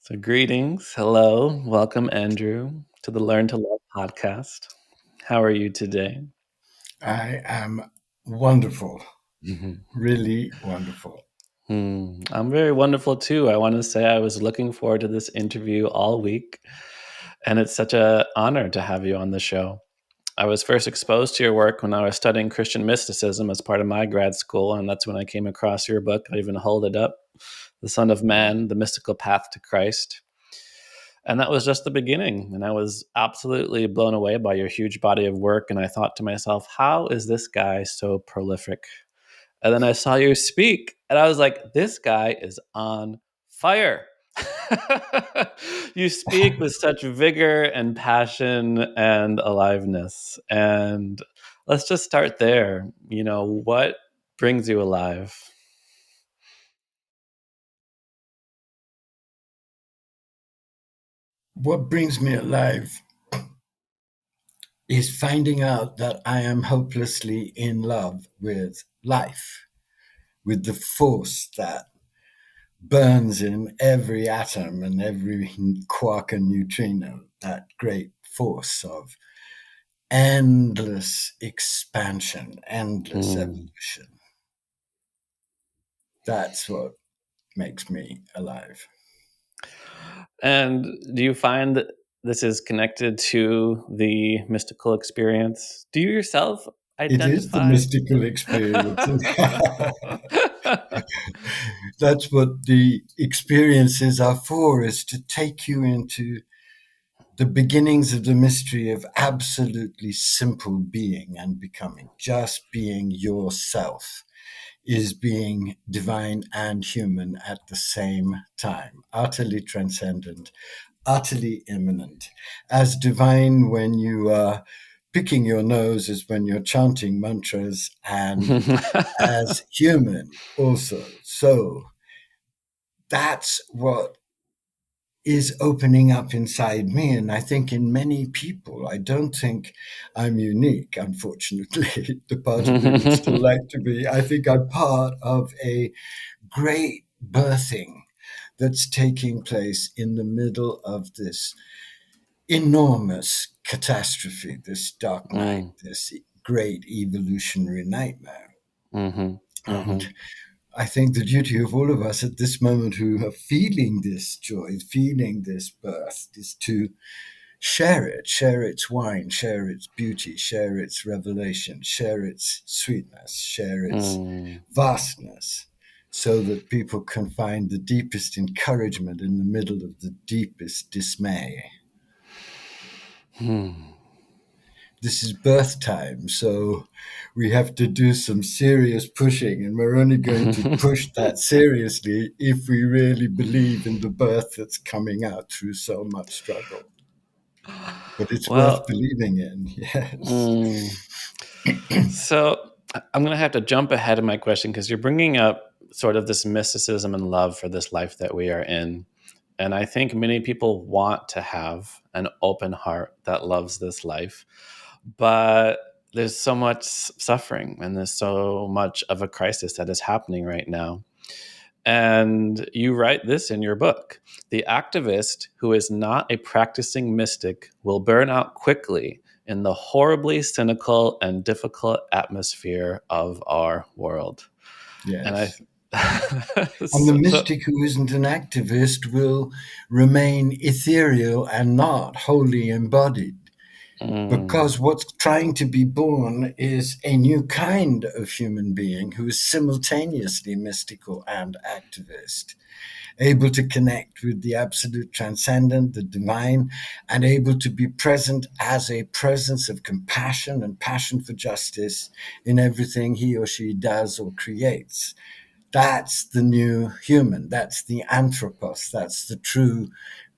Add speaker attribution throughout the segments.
Speaker 1: So, greetings. Hello. Welcome, Andrew, to the Learn to Love podcast. How are you today?
Speaker 2: I am wonderful,
Speaker 1: Mhm.
Speaker 2: really wonderful.
Speaker 1: I'm very wonderful too. I want to say I was looking forward to this interview all week, and it's such an honor to have you on the show. I was first exposed to your work when I was studying Christian mysticism as part of my grad school, and that's when I came across your book. I even hold it up, The Son of Man, The Mystical Path to Christ. And that was just the beginning. And I was absolutely blown away by your huge body of work. And I thought to myself, how is this guy so prolific? And then I saw you speak, and I was like, this guy is on fire. You speak with such vigor and passion and aliveness. And let's just start there. What brings you alive?
Speaker 2: What brings me alive is finding out that I am hopelessly in love with life, with the force that burns in every atom and every quark and neutrino, that great force of endless expansion, endless
Speaker 1: Hmm.
Speaker 2: evolution. That's what makes me alive.
Speaker 1: And do you find that this is connected to the mystical experience? Do you yourself
Speaker 2: It is the
Speaker 1: identify?
Speaker 2: mystical experience. That's what the experiences are for, is to take you into the beginnings of the mystery of absolutely simple being and becoming. Just being yourself is being divine and human at the same time, utterly transcendent, utterly immanent. As divine when you are picking your nose is when you're chanting mantras, and as human also. So that's what is opening up inside me. And I think in many people, I don't think I'm unique, unfortunately. The part of me would still like to be. I think I'm part of a great birthing that's taking place in the middle of this enormous catastrophe, this dark night,
Speaker 1: Mm,
Speaker 2: this great evolutionary nightmare.
Speaker 1: mhm,
Speaker 2: And
Speaker 1: mhm,
Speaker 2: I think the duty of all of us at this moment who are feeling this joy, feeling this birth, is to share its wine, share its beauty, share its revelation, share its sweetness, share its
Speaker 1: mm.
Speaker 2: vastness, so that people can find the deepest encouragement in the middle of the deepest dismay.
Speaker 1: Hmm.
Speaker 2: This is birth time, so we have to do some serious pushing, and we're only going to push that seriously if we really believe in the birth that's coming out through so much struggle. But it's worth
Speaker 1: Well,
Speaker 2: believing in, yes.
Speaker 1: mm, so I'm going to have to jump ahead of my question because you're bringing up sort of this mysticism and love for this life that we are in. And I think many people want to have an open heart that loves this life, but there's so much suffering and there's so much of a crisis that is happening right now. And you write this in your book: the activist who is not a practicing mystic will burn out quickly in the horribly cynical and difficult atmosphere of our world. And I,
Speaker 2: Yes. And the
Speaker 1: so,
Speaker 2: mystic who isn't an activist will remain ethereal and not wholly embodied.
Speaker 1: mm,
Speaker 2: Because what's trying to be born is a new kind of human being who is simultaneously mystical and activist, able to connect with the absolute transcendent, the divine, and able to be present as a presence of compassion and passion for justice in everything he or she does or creates. That's the new human. That's the anthropos. That's the true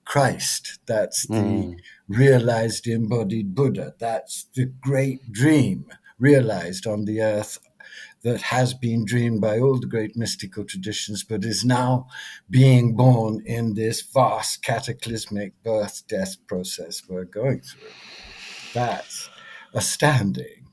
Speaker 2: Christ. That's the
Speaker 1: mm.
Speaker 2: realized embodied Buddha. That's the great dream realized on the earth that has been dreamed by all the great mystical traditions, but is now being born in this vast cataclysmic birth death process we're going through. That's astounding.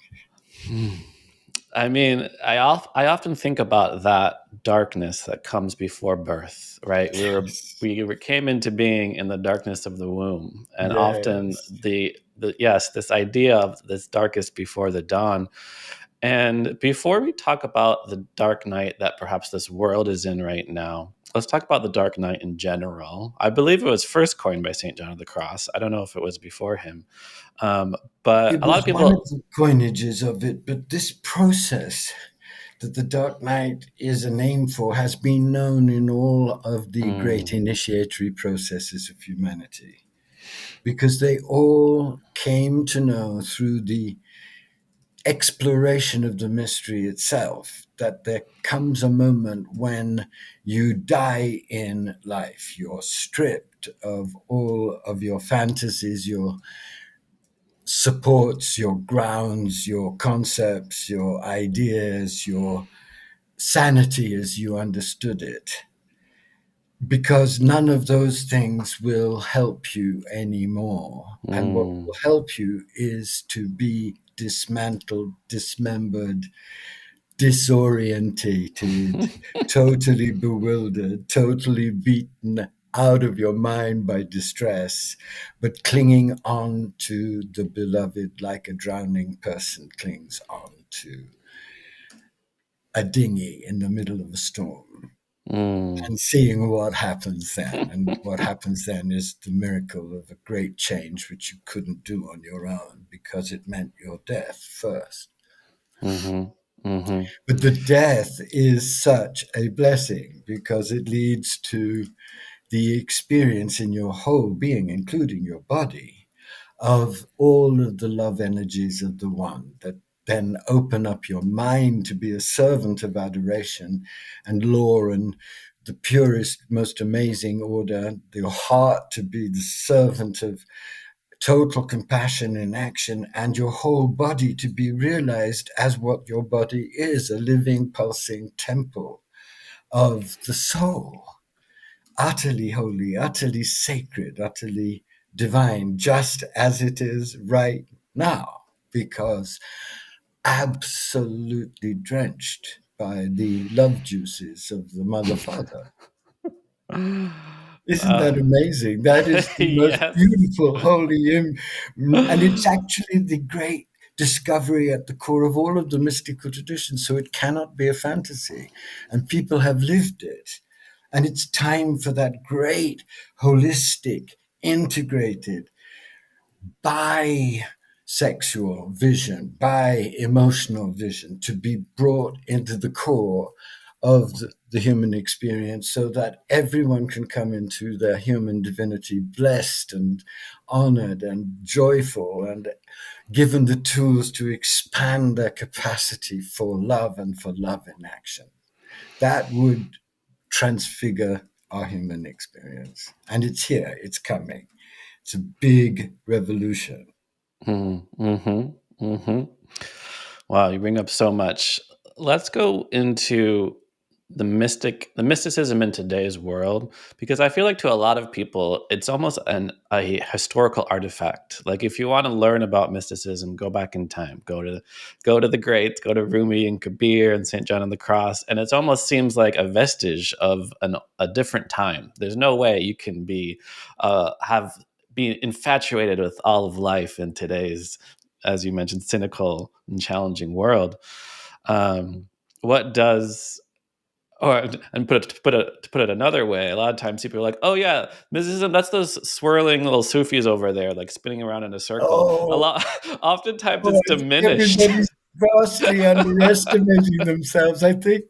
Speaker 1: I mean, I often think about that darkness that comes before birth, right?
Speaker 2: Yes.
Speaker 1: Came into being in the darkness of the womb, and often
Speaker 2: Yes.
Speaker 1: the yes, this idea of this darkest before the dawn. And before we talk about the dark night that perhaps this world is in right now, let's talk about the dark night in general. I believe it was first coined by Saint John of the Cross. I don't know if it was before him, um, but
Speaker 2: It
Speaker 1: a lot of
Speaker 2: was one of
Speaker 1: people.
Speaker 2: the coinages of it, but this process that the Dark Knight is a name for has been known in all of the great
Speaker 1: Mm,
Speaker 2: initiatory processes of humanity, because they all came to know through the exploration of the mystery itself that there comes a moment when you die in life. You're stripped of all of your fantasies, your supports, your grounds, your concepts, your ideas, your sanity as you understood it, because none of those things will help you anymore. And what
Speaker 1: mm.
Speaker 2: will help you is to be dismantled, dismembered, disorientated, totally bewildered, totally beaten out of your mind by distress, but clinging on to the beloved like a drowning person clings on to a dinghy in the middle of a storm.
Speaker 1: Mm.
Speaker 2: And seeing what happens then. And what happens then is the miracle of a great change which you couldn't do on your own because it meant your death first.
Speaker 1: Mhm. Mhm.
Speaker 2: But the death is such a blessing because it leads to the experience in your whole being, including your body, of all of the love energies of the One that then open up your mind to be a servant of adoration and law and the purest, most amazing order, your heart to be the servant of total compassion in action, and your whole body to be realized as what your body is, a living, pulsing temple of the soul, utterly holy, utterly sacred, utterly divine, just as it is right now, because absolutely drenched by the love juices of the Mother Father. Isn't
Speaker 1: Uh,
Speaker 2: that amazing? That is the most
Speaker 1: yes.
Speaker 2: beautiful, holy and it's actually the great discovery at the core of all of the mystical traditions. So it cannot be a fantasy, and people have lived it. And it's time for that great, holistic, integrated, bisexual vision, bi emotional vision to be brought into the core of the human experience so that everyone can come into their human divinity blessed and honored and joyful and given the tools to expand their capacity for love and for love in action. That would transfigure our human experience. And it's here, it's coming. It's a big revolution.
Speaker 1: Mm-hmm. Mm-hmm. Wow, you bring up so much. Let's go into the mysticism in today's world, because I feel like to a lot of people it's almost a historical artifact. Like if you want to learn about mysticism, go back in time, go to the greats, go to Rumi and Kabir and St. John of the Cross, and it almost seems like a vestige of a different time. There's no way you can have be infatuated with all of life in today's, as you mentioned, cynical and challenging world. Um, what does or and to put it another way, a lot of times people are like, "Oh yeah, mysticism, that's those swirling little Sufis over there, like spinning around in a circle." A
Speaker 2: Oh,
Speaker 1: lot, oftentimes
Speaker 2: oh,
Speaker 1: it's
Speaker 2: I think
Speaker 1: diminished.
Speaker 2: everybody's vastly underestimating themselves. I think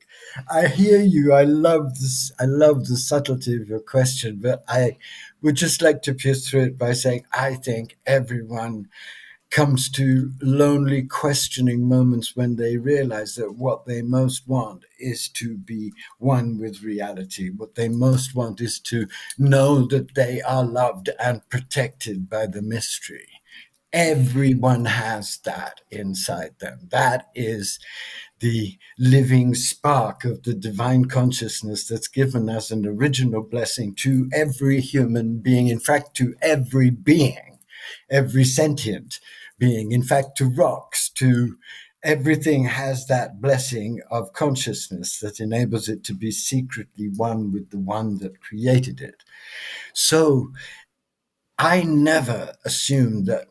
Speaker 2: I hear you. I love this. I love the subtlety of your question, but I would just like to pierce through it by saying I think everyone comes to lonely, questioning moments when they realize that what they most want is to be one with reality. What they most want is to know that they are loved and protected by the mystery. Everyone has that inside them. That is the living spark of the divine consciousness that's given as an original blessing to every human being, in fact, to every being, every sentient being, in fact, to rocks, to everything has that blessing of consciousness that enables it to be secretly one with the one that created it. So I never assume that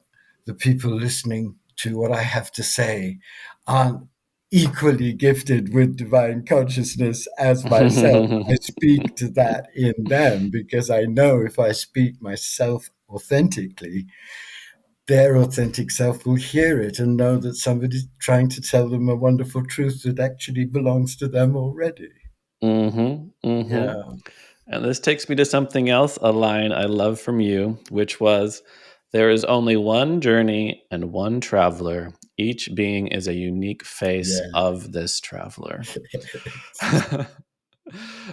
Speaker 2: the people listening to what I have to say aren't equally gifted with divine consciousness as myself. I speak to that in them because I know if I speak myself authentically, their authentic self will hear it and know that somebody's trying to tell them a wonderful truth that actually belongs to them already.
Speaker 1: Mm-hmm. Mm-hmm.
Speaker 2: Yeah.
Speaker 1: And this takes me to something else, a line I love from you, which was, "There is only one journey and one traveler. Each being is a unique face
Speaker 2: Yeah.
Speaker 1: of this traveler."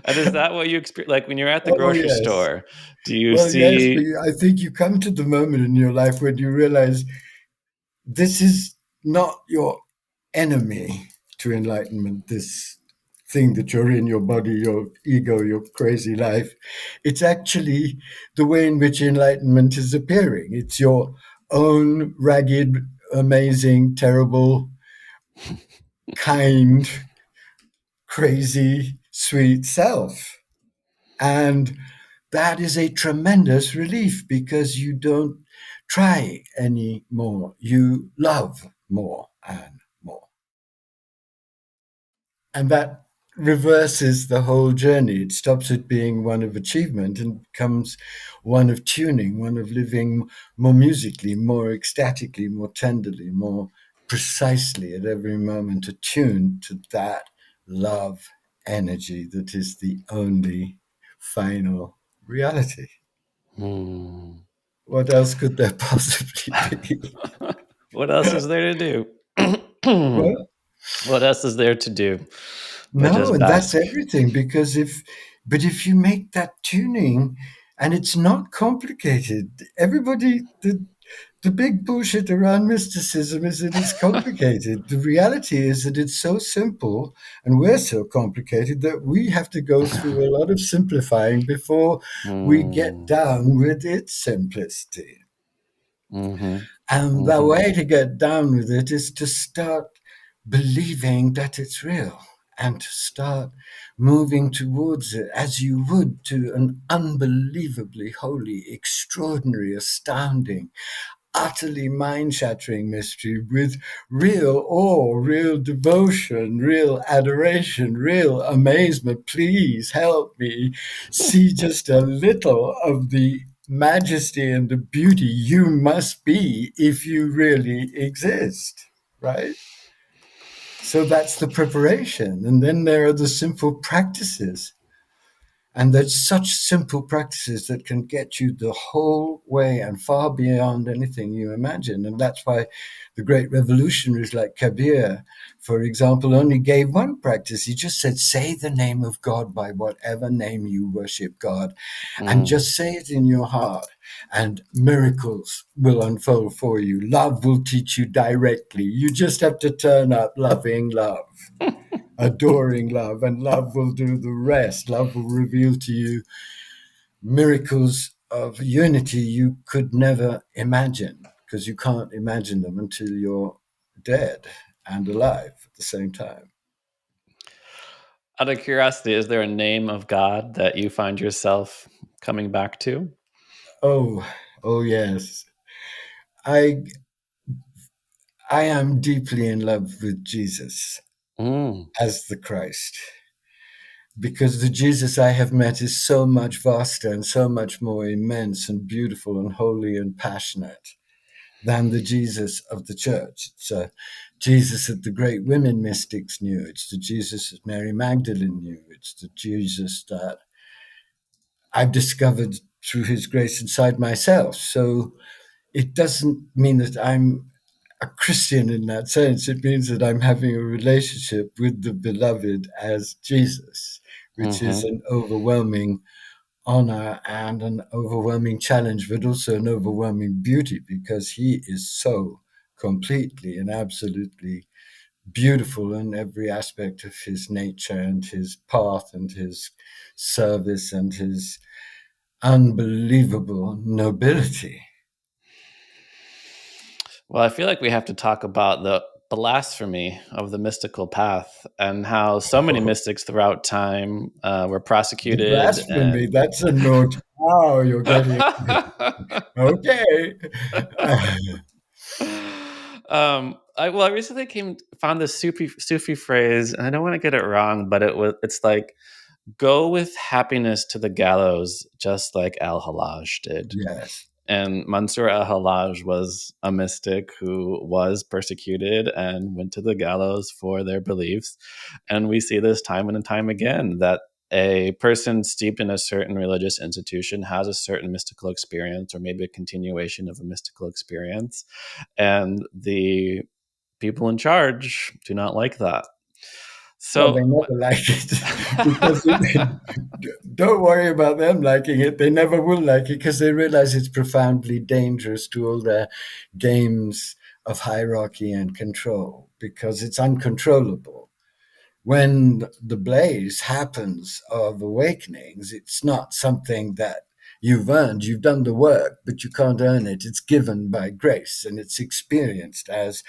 Speaker 1: And is that what you experience? Like when you're at the
Speaker 2: Oh,
Speaker 1: grocery
Speaker 2: yes.
Speaker 1: store, do you
Speaker 2: Well, yes, but
Speaker 1: see?
Speaker 2: I think you come to the moment in your life when you realize this is not your enemy to enlightenment, this thing that you're in, your body, your ego, your crazy life. It's actually the way in which enlightenment is appearing. It's your own ragged, amazing, terrible, kind, crazy, sweet self. And that is a tremendous relief because you don't try anymore. You love more and more. And that reverses the whole journey. It stops it being one of achievement and becomes one of tuning, one of living more musically, more ecstatically, more tenderly, more precisely at every moment, attuned to that love energy that is the only final reality.
Speaker 1: Hmm.
Speaker 2: What else could there possibly be?
Speaker 1: What else is there to do?
Speaker 2: Well,
Speaker 1: What else is there to do but
Speaker 2: no,
Speaker 1: just
Speaker 2: and that's
Speaker 1: bask?
Speaker 2: everything because if you make that tuning and it's not complicated, the big bullshit around mysticism is that it's complicated. The reality is that it's so simple and we're so complicated that we have to go through a lot of simplifying before we get
Speaker 1: Mm,
Speaker 2: down with its simplicity.
Speaker 1: mhm,
Speaker 2: And the
Speaker 1: mhm,
Speaker 2: way to get down with it is to start believing that it's real and to start moving towards it as you would to an unbelievably holy, extraordinary, astounding, utterly mind shattering mystery with real awe, real devotion, real adoration, real amazement. Please help me see just a little of the majesty and the beauty you must be if you really exist, right? So that's the preparation. And then there are the simple practices, and there's such simple practices that can get you the whole way and far beyond anything you imagine. And that's why the great revolutionaries like Kabir, for example, only gave one practice. He just said, say the name of God by whatever name you worship God, and
Speaker 1: mm.
Speaker 2: just say it in your heart, and miracles will unfold for you. Love will teach you directly. You just have to turn up loving love, adoring love, and love will do the rest. Love will reveal to you miracles of unity you could never imagine because you can't imagine them until you're dead and alive at the same time.
Speaker 1: Out of curiosity, is there a name of God that you find yourself coming back to?
Speaker 2: Oh, oh yes. I I am deeply in love with Jesus
Speaker 1: Mm,
Speaker 2: as the Christ because the Jesus I have met is so much vaster and so much more immense and beautiful and holy and passionate than the Jesus of the church. It's a Jesus that the great women mystics knew. It's the Jesus that Mary Magdalene knew. It's the Jesus that I've discovered through his grace inside myself. So it doesn't mean that I'm a Christian in that sense. It means that I'm having a relationship with the beloved as Jesus, which is
Speaker 1: mhm.
Speaker 2: an overwhelming honor and an overwhelming challenge, but also an overwhelming beauty because he is so completely and absolutely beautiful in every aspect of his nature and his path and his service and his unbelievable nobility.
Speaker 1: Well, I feel like we have to talk about the blasphemy of the mystical path, and how so many mystics throughout time were
Speaker 2: The
Speaker 1: prosecuted
Speaker 2: blasphemy,
Speaker 1: and
Speaker 2: that's a note. Wow, you're getting okay.
Speaker 1: I recently found this Sufi phrase, and I don't want to get it wrong, but it's like, go with happiness to the gallows, just like Al Hallaj did.
Speaker 2: Yes.
Speaker 1: And Mansur al Hallaj was a mystic who was persecuted and went to the gallows for their beliefs. And we see this time and time again, that a person steeped in a certain religious institution has a certain mystical experience, or maybe a continuation of a mystical experience. And the people in charge do not like that.
Speaker 2: Well,
Speaker 1: So,
Speaker 2: they never like it because don't worry about them liking it. They never will like it because they realize it's profoundly dangerous to all their games of hierarchy and control because it's uncontrollable. When the blaze happens of awakenings, it's not something that you've earned. You've done the work, but you can't earn it. It's given by grace and it's experienced as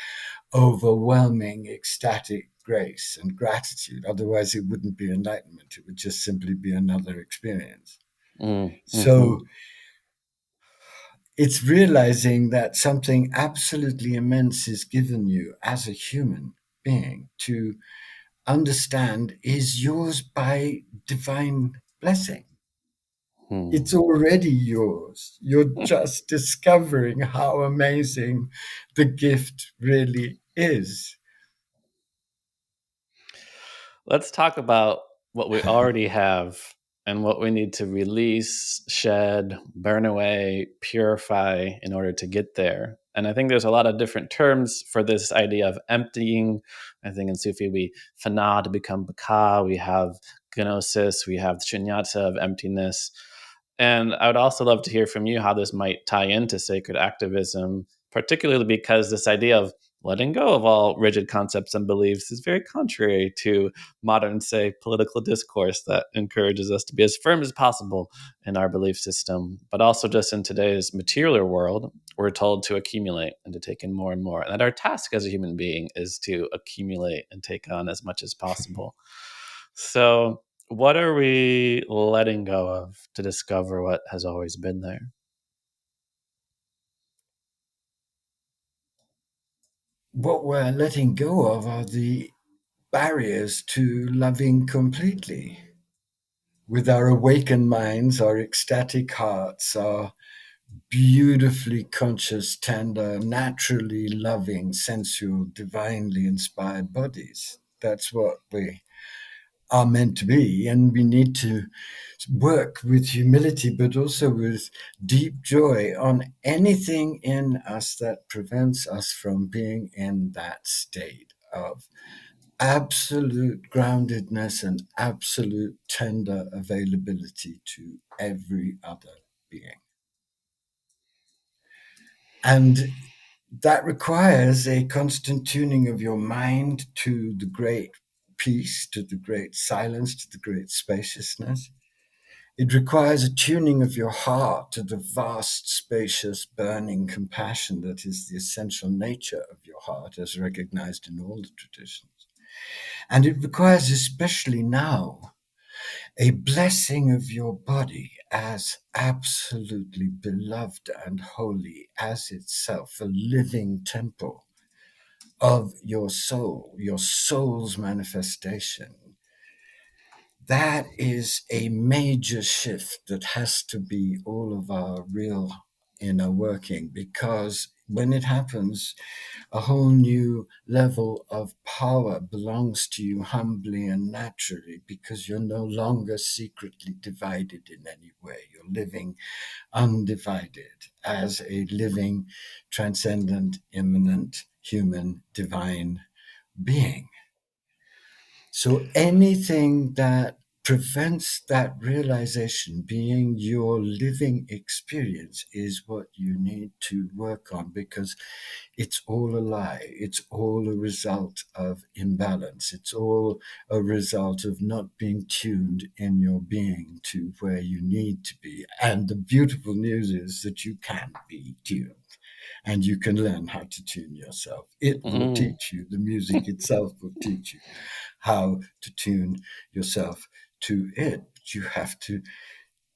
Speaker 2: overwhelming ecstatic grace and gratitude. Otherwise, it wouldn't be enlightenment. It would just simply be another experience.
Speaker 1: mhm.
Speaker 2: So it's realizing that something absolutely immense is given you as a human being to understand is yours by divine blessing.
Speaker 1: Hmm.
Speaker 2: It's already yours. You're just discovering how amazing the gift really is.
Speaker 1: Let's talk about what we already have and what we need to release, shed, burn away, purify in order to get there. And I think there's a lot of different terms for this idea of emptying. I think in Sufi we fana to become baka, we have gnosis, we have shunyata of emptiness. And I would also love to hear from you how this might tie into sacred activism, particularly because this idea of letting go of all rigid concepts and beliefs is very contrary to modern, say, political discourse that encourages us to be as firm as possible in our belief system. But also, just in today's material world, we're told to accumulate and to take in more and more. And that our task as a human being is to accumulate and take on as much as possible. So, what are we letting go of to discover what has always been there?
Speaker 2: What we're letting go of are the barriers to loving completely. With our awakened minds, our ecstatic hearts, our beautifully conscious, tender, naturally loving, sensual, divinely inspired bodies. That's what we are meant to be. And we need to work with humility, but also with deep joy on anything in us that prevents us from being in that state of absolute groundedness and absolute tender availability to every other being. And that requires a constant tuning of your mind to the great peace, to the great silence, to the great spaciousness. It requires a tuning of your heart to the vast, spacious, burning compassion that is the essential nature of your heart, as recognized in all the traditions. And it requires, especially now, a blessing of your body as absolutely beloved and holy as itself, a living temple of your soul's manifestation. That is a major shift that has to be all of our real inner working, because when it happens, a whole new level of power belongs to you humbly and naturally, because you're no longer secretly divided in any way. You're living undivided as a living, transcendent, immanent, human, divine being. So anything that prevents that realization being your living experience is what you need to work on, because it's all a lie. It's all a result of imbalance. It's all a result of not being tuned in your being to where you need to be. And the beautiful news is that you can be tuned. and you can learn how to tune yourself. It will
Speaker 1: Mm.
Speaker 2: teach you, the music itself will teach you how to tune yourself to it. But you have to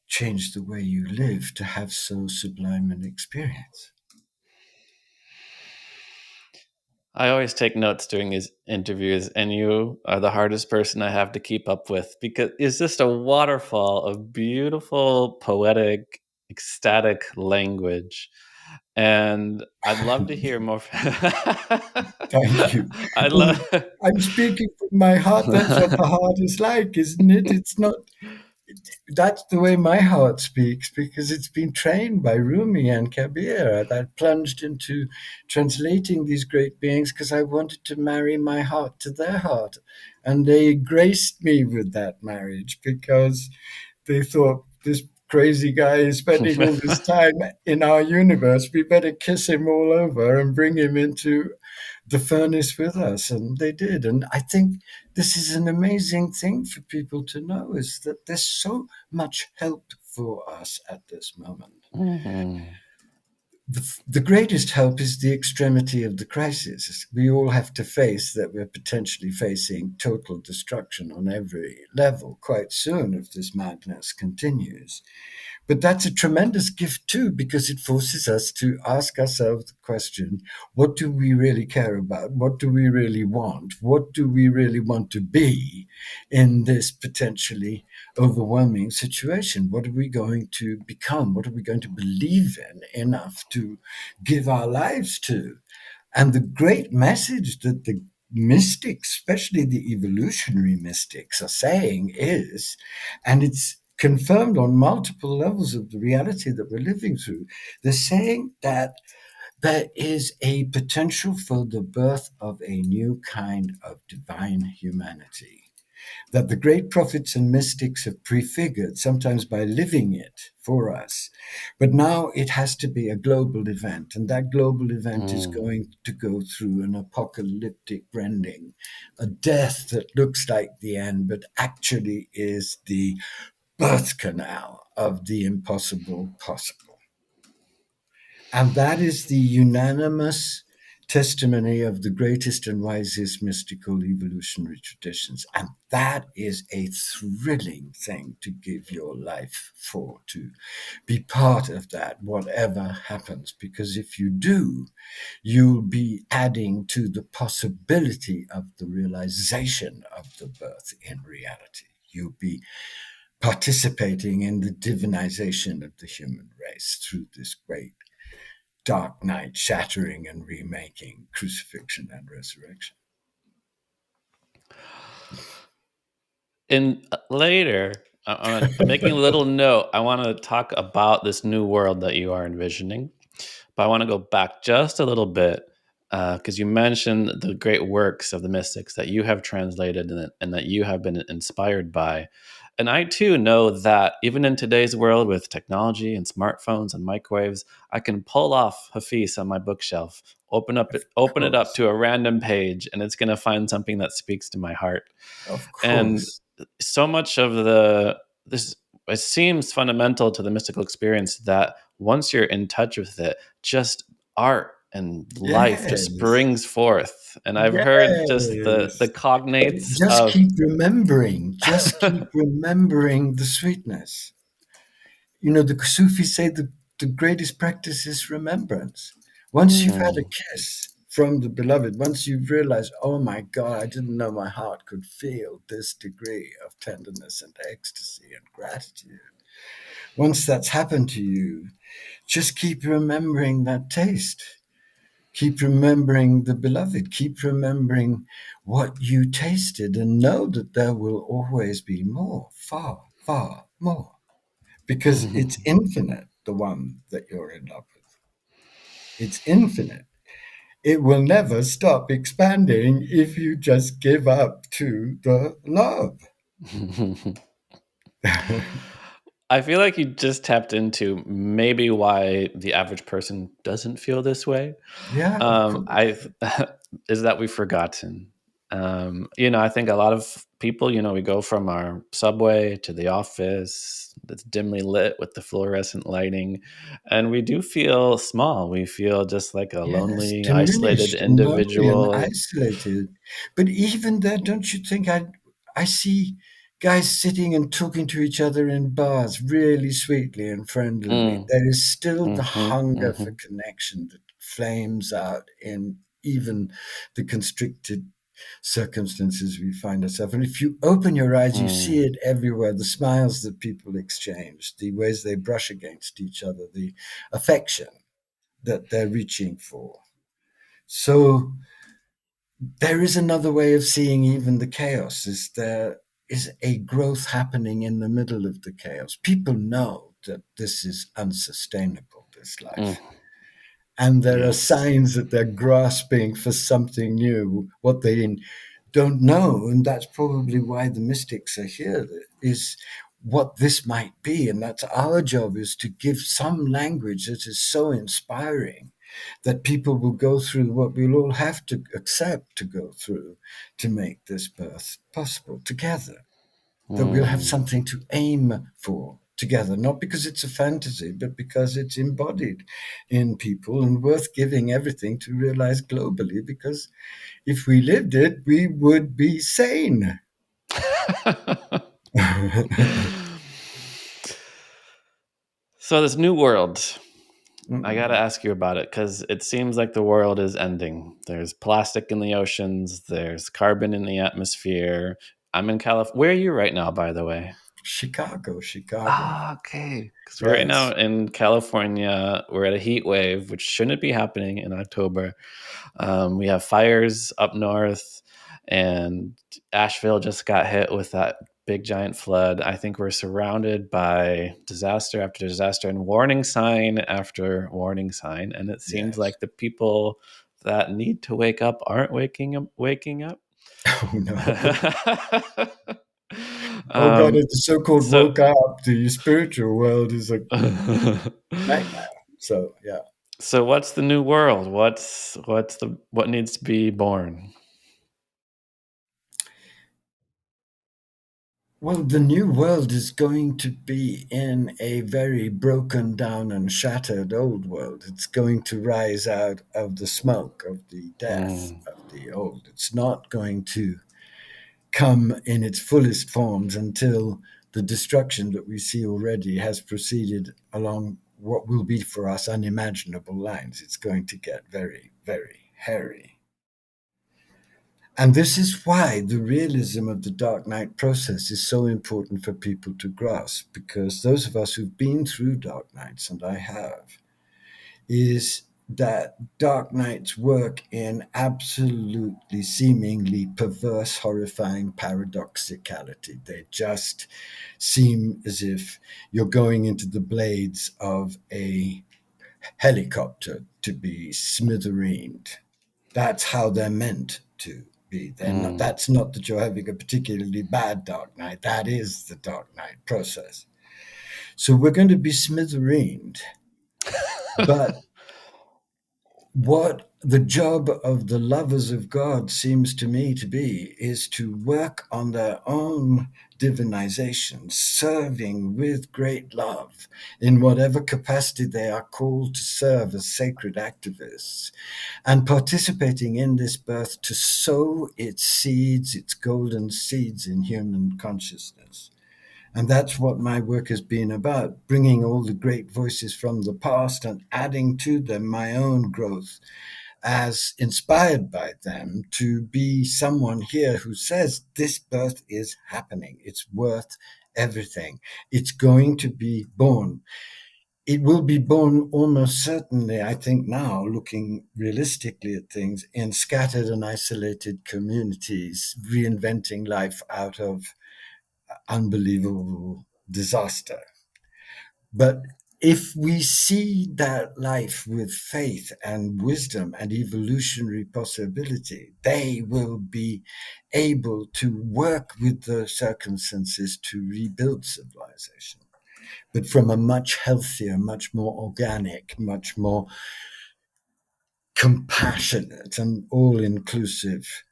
Speaker 2: change the way you live to have so sublime an experience.
Speaker 1: I always take notes during these interviews, and you are the hardest person I have to keep up with because it's just a waterfall of beautiful, poetic, ecstatic language. And I'd love to hear more.
Speaker 2: Thank you.
Speaker 1: I
Speaker 2: Well,
Speaker 1: love.
Speaker 2: I'm speaking from my heart. That's what the heart is like, isn't it? It's not, that's the way my heart speaks because it's been trained by Rumi and Kabir. That plunged into translating these great beings because I wanted to marry my heart to their heart. And they graced me with that marriage because they thought this crazy guy is spending all this time in our universe. We better kiss him all over and bring him into the furnace with us. And they did. And I think this is an amazing thing for people to know is that there's so much help for us at this moment.
Speaker 1: Mhm.
Speaker 2: The greatest help is the extremity of the crisis. We all have to face that we're potentially facing total destruction on every level quite soon if this madness continues. But that's a tremendous gift too, because it forces us to ask ourselves the question, what do we really care about? What do we really want? What do we really want to be in this potentially overwhelming situation? What are we going to become? What are we going to believe in enough to give our lives to? And the great message that the mystics, especially the evolutionary mystics, are saying is, and it's confirmed on multiple levels of the reality that we're living through, they're saying that there is a potential for the birth of a new kind of divine humanity that the great prophets and mystics have prefigured, sometimes by living it for us. But now it has to be a global event, and that global event is
Speaker 1: Mm.
Speaker 2: going to go through an apocalyptic rending, a death that looks like the end, but actually is the birth canal of the impossible possible. And that is the unanimous testimony of the greatest and wisest mystical evolutionary traditions. And that is a thrilling thing to give your life for, to be part of that, whatever happens. Because if you do, you'll be adding to the possibility of the realization of the birth in reality. You'll be participating in the divinization of the human race through this great Dark Knight shattering and remaking crucifixion and resurrection.
Speaker 1: And later, I'm making a little note. I want to talk about this new world that you are envisioning, but I want to go back just a little bit because you mentioned the great works of the mystics that you have translated and that you have been inspired by. And I too know that even in today's world with technology and smartphones and microwaves, I can pull off Hafiz on my bookshelf,
Speaker 2: Of
Speaker 1: open it up
Speaker 2: course.
Speaker 1: to a random page, and it's going to find something that speaks to my heart.
Speaker 2: Of
Speaker 1: And
Speaker 2: course.
Speaker 1: so much of the this it seems fundamental to the mystical experience that once you're in touch with it, just art and life just
Speaker 2: Yes.
Speaker 1: springs forth. And I've heard just the
Speaker 2: Yes.
Speaker 1: cognates
Speaker 2: Just
Speaker 1: of
Speaker 2: keep remembering. Just keep remembering the sweetness. You know, the Sufis say the greatest practice is remembrance. Once you've had a
Speaker 1: Mm.
Speaker 2: kiss from the beloved, once you've realized, oh my God, I didn't know my heart could feel this degree of tenderness and ecstasy and gratitude. Once that's happened to you, just keep remembering that taste. Keep remembering the beloved. Keep remembering what you tasted and know that there will always be more, far, far more, because it's infinite, the one that you're in love with. It's infinite. It will never stop expanding if you just give up to the love.
Speaker 1: I feel like you just tapped into maybe why the average person doesn't feel this way.
Speaker 2: Yeah, of course.
Speaker 1: I is that we've forgotten. I think a lot of people, we go from our subway to the office that's dimly lit with the fluorescent lighting, and we do feel small. We feel just like a
Speaker 2: Yes,
Speaker 1: lonely, isolated
Speaker 2: diminished and lonely and
Speaker 1: individual.
Speaker 2: isolated. But even there, don't you think I see guys sitting and talking to each other in bars really sweetly and friendlily.
Speaker 1: Mm,
Speaker 2: There is still the
Speaker 1: hmm
Speaker 2: hunger for
Speaker 1: hmm
Speaker 2: connection that flames out in even the constricted circumstances we find ourselves. And if you open your eyes, you see
Speaker 1: mm,
Speaker 2: it everywhere. The smiles that people exchange, the ways they brush against each other, the affection that they're reaching for. So there is another way of seeing even the chaos. Is there is a growth happening in the middle of the chaos. People know that this is unsustainable, this life.
Speaker 1: mm.
Speaker 2: And there are
Speaker 1: Yes.
Speaker 2: signs that they're grasping for something new, what they don't know. And that's probably why the mystics are here, is what this might be. And that's our job, is to give some language that is so inspiring that people will go through what we'll all have to accept to go through to make this birth possible together, that we'll have
Speaker 1: Mm.
Speaker 2: something to aim for together, not because it's a fantasy, but because it's embodied in people and worth giving everything to realize globally. Because if we lived it, we would be sane.
Speaker 1: So this new world, I got to
Speaker 2: Mm.
Speaker 1: ask you about it because it seems like the world is ending. There's plastic in the oceans, there's carbon in the atmosphere. I'm in California. Where are you right now, by the way?
Speaker 2: Chicago, Chicago.
Speaker 1: Ah, okay. Because right now
Speaker 2: Yes.
Speaker 1: in California, we're at a heat wave, which shouldn't be happening in October. We have fires up north, and Asheville just got hit with that big giant flood. I think we're surrounded by disaster after disaster and warning sign after warning sign. And it seems
Speaker 2: Yes.
Speaker 1: like the people that need to wake up aren't waking up.
Speaker 2: Oh no. Oh God,
Speaker 1: um,
Speaker 2: the so-called
Speaker 1: so
Speaker 2: woke up. The spiritual world is a nightmare. So yeah.
Speaker 1: So what's the new world? What needs to be born?
Speaker 2: Well, the new world is going to be in a very broken down and shattered old world. It's going to rise out of the smoke of the death
Speaker 1: Mm,
Speaker 2: of the old. It's not going to come in its fullest forms until the destruction that we see already has proceeded along what will be for us unimaginable lines. It's going to get very, very hairy. And this is why the realism of the Dark Night process is so important for people to grasp, because those of us who've been through Dark Nights, and I have, is that Dark Nights work in absolutely seemingly perverse, horrifying paradoxicality. They just seem as if you're going into the blades of a helicopter to be smithereened. That's how they're meant to be. They're not.
Speaker 1: mm.
Speaker 2: That's not that you're having a particularly bad Dark Night. That is the Dark Night process. So we're going to be smithereened, but what the job of the lovers of God seems to me to be is to work on their own divinization, serving with great love in whatever capacity they are called to serve as sacred activists, and participating in this birth to sow its seeds, its golden seeds in human consciousness. And that's what my work has been about, bringing all the great voices from the past and adding to them my own growth as inspired by them, to be someone here who says this birth is happening. It's worth everything. It's going to be born. It will be born almost certainly, I think now, looking realistically at things, in scattered and isolated communities, reinventing life out of unbelievable disaster. But if we see that life with faith and wisdom and evolutionary possibility, they will be able to work with the circumstances to rebuild civilization, but from a much healthier, much more organic, much more compassionate and all inclusive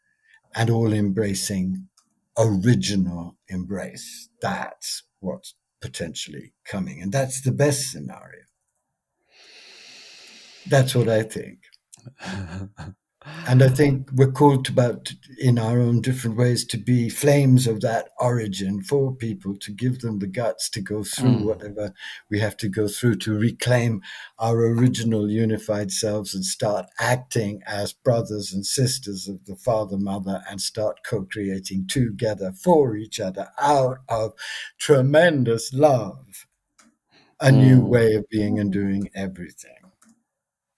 Speaker 2: and all embracing original embrace. That's what's potentially coming. And that's the best scenario. That's what I think. And I think we're called about, in our own different ways, to be flames of that origin for people, to give them the guts to go through
Speaker 1: Mm,
Speaker 2: whatever we have to go through to reclaim our original unified selves and start acting as brothers and sisters of the Father, Mother, and start co-creating together for each other out of tremendous love, a new
Speaker 1: mm.
Speaker 2: way of being and doing everything,